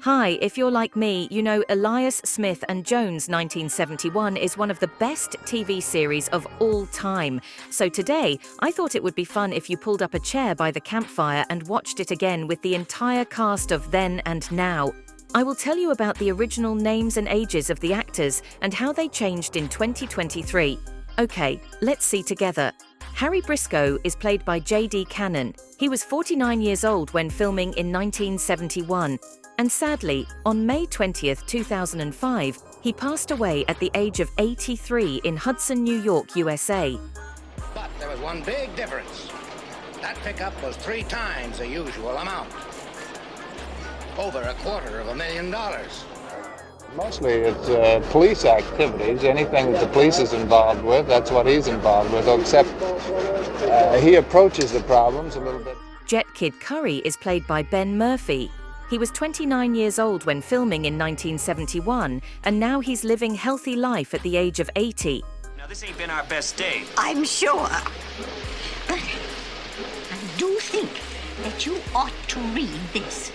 Hi, if you're like me, you know Alias Smith and Jones 1971 is one of the best TV series of all time. So today, I thought it would be fun if you pulled up a chair by the campfire and watched it again with the entire cast of then and now. I will tell you about the original names and ages of the actors and how they changed in 2023. Okay, let's see together. Harry Briscoe is played by J.D. Cannon. He was 49 years old when filming in 1971. And sadly, on May 20th, 2005, he passed away at the age of 83 in Hudson, New York, USA. But there was one big difference. That pickup was 3 times the usual amount. Over $250,000. Mostly it's police activities. Anything that the police is involved with, that's what he's involved with, except he approaches the problems a little bit. Jet Kid Curry is played by Ben Murphy. He was 29 years old when filming in 1971, and now he's living healthy life at the age of 80. Now, this ain't been our best day. I'm sure. But I do think that you ought to read this.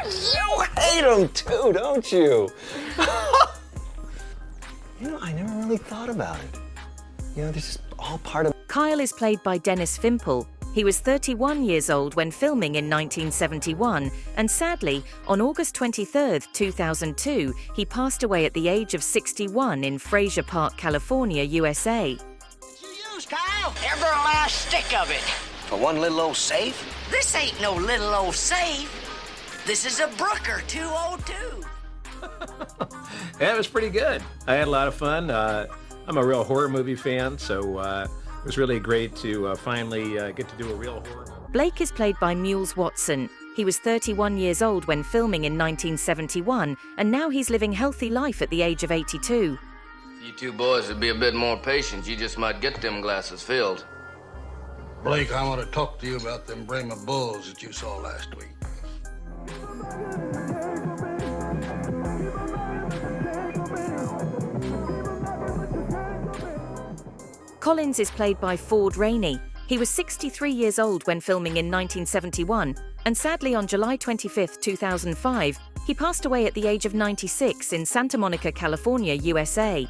You hate him too, don't you? You know, I never really thought about it. You know, this is all part of... Kyle is played by Dennis Fimple. He was 31 years old when filming in 1971, and sadly, on August 23, 2002, he passed away at the age of 61 in Frazier Park, California, USA. What'd you use, Kyle? Every last stick of it. For one little old safe? This ain't no little old safe. This is a Brooker 202. Yeah, it was pretty good. I had a lot of fun. I'm a real horror movie fan, so it was really great to finally get to do a real horror movie. Blake is played by Mules Watson. He was 31 years old when filming in 1971, and now he's living healthy life at the age of 82. You two boys would be a bit more patient. You just might get them glasses filled. Blake, I want to talk to you about them Brahma bulls that you saw last week. Collins is played by Ford Rainey. He was 63 years old when filming in 1971, and sadly on July 25, 2005, he passed away at the age of 96 in Santa Monica, California, USA.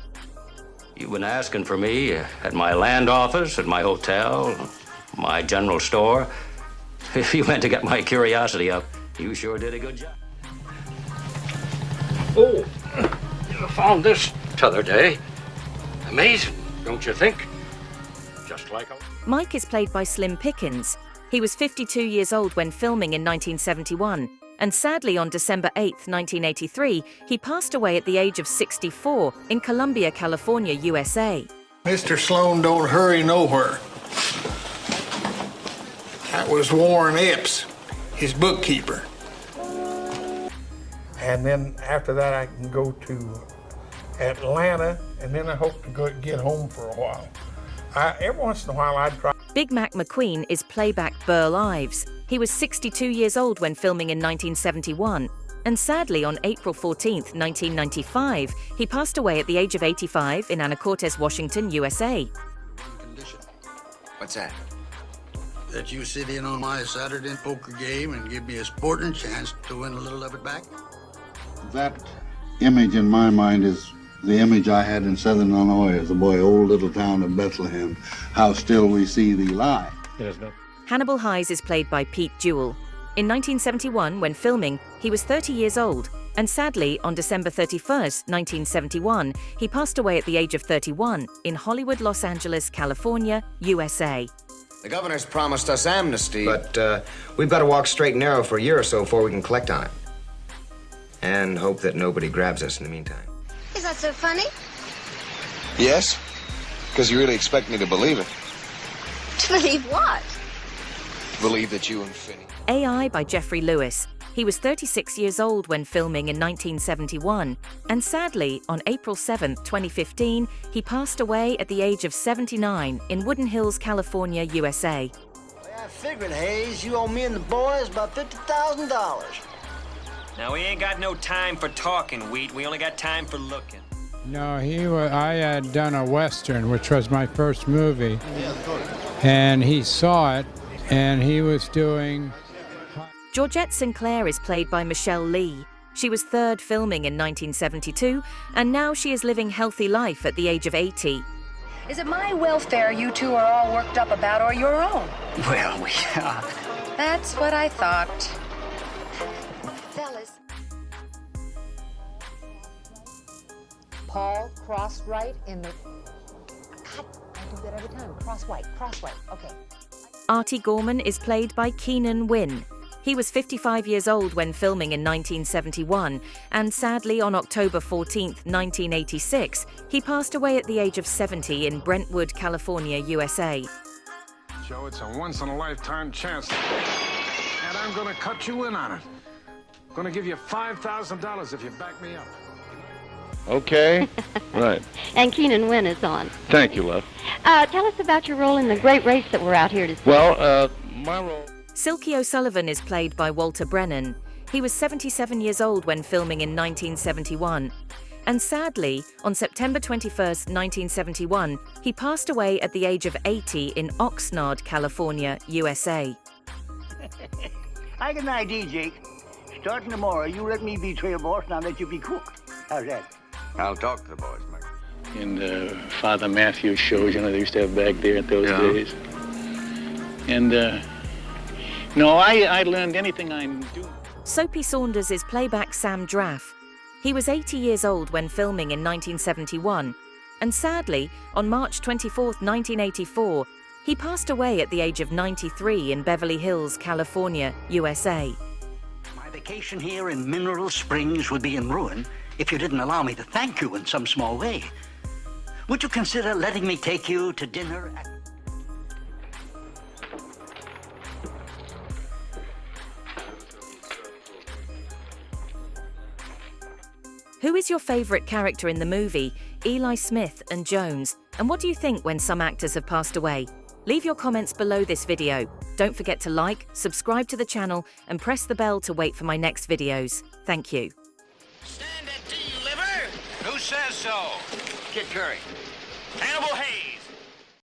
You've been asking for me at my land office, at my hotel, my general store. If you meant to get my curiosity up, you sure did a good job. Oh, I found this t'other day. Amazing, don't you think? Just like a... Mike is played by Slim Pickens. He was 52 years old when filming in 1971, and sadly on December 8, 1983, he passed away at the age of 64 in Columbia, California, USA. Mr. Sloan don't hurry nowhere. That was Warren Epps, his bookkeeper. And then after that, I can go to Atlanta, and then I hope to get home for a while. Every once in a while, I'd try. Big Mac McQueen is playback Burl Ives. He was 62 years old when filming in 1971, and sadly on April 14, 1995, he passed away at the age of 85 in Anacortes, Washington, USA. Condition. What's that? That you sit in on my Saturday poker game and give me a sporting chance to win a little of it back? That image in my mind is the image I had in southern Illinois as a boy, old little town of Bethlehem. How still we see thee lie. Hannibal Hayes is played by Pete Duel. In 1971, when filming, he was 30 years old, and sadly, on December 31st, 1971, he passed away at the age of 31 in Hollywood, Los Angeles, California, USA. The governor's promised us amnesty. But we've got to walk straight and narrow for a year or so before we can collect on it. And hope that nobody grabs us in the meantime. Is that so funny? Yes? Because you really expect me to believe it. To believe what? Believe that you and Finney... AI by Jeffrey Lewis. He was 36 years old when filming in 1971, and sadly, on April 7, 2015, he passed away at the age of 79 in Woodin Hills, California, USA. I figured, Hayes, you owe me and the boys about $50,000. Now, we ain't got no time for talking, Wheat. We only got time for looking. No, I had done a Western, which was my first movie, and he saw it, and he was doing Georgette Sinclair is played by Michelle Lee. She was third filming in 1972, and now she is living healthy life at the age of 80. Is it my welfare you two are all worked up about, or your own? Well, That's what I thought. Fellas. Paul, cross right in the... God, I do that every time. Cross white, okay. Artie Gorman is played by Keenan Wynn. He was 55 years old when filming in 1971, and sadly on October 14, 1986, he passed away at the age of 70 in Brentwood, California, USA. Joe, it's a once-in-a-lifetime chance, and I'm gonna cut you in on it. I'm gonna give you $5,000 if you back me up. Okay. Right. And Keenan Wynn is on. Thank you, love. Tell us about your role in the great race that we're out here to see. Well, my role... Silky O'Sullivan is played by Walter Brennan. He was 77 years old when filming in 1971. And sadly, on September 21st, 1971, he passed away at the age of 80 in Oxnard, California, USA. I got an idea, Jake. Starting tomorrow, you let me be trail boss, and I'll let you be cook. How's that? I'll talk to the boys, Mike. In Father Matthew's shows, you know, they used to have back there in those days. And, no, I learned anything I do. Soapy Saunders is playback Sam Draff. He was 80 years old when filming in 1971, and sadly, on March 24, 1984, he passed away at the age of 93 in Beverly Hills, California, USA. My vacation here in Mineral Springs would be in ruin if you didn't allow me to thank you in some small way. Would you consider letting me take you to dinner at... Who is your favorite character in the movie, Eli Smith and Jones? And what do you think when some actors have passed away? Leave your comments below this video. Don't forget to like, subscribe to the channel, and press the bell to wait for my next videos. Thank you. Who says so? Kid Curry. Hannibal Hayes.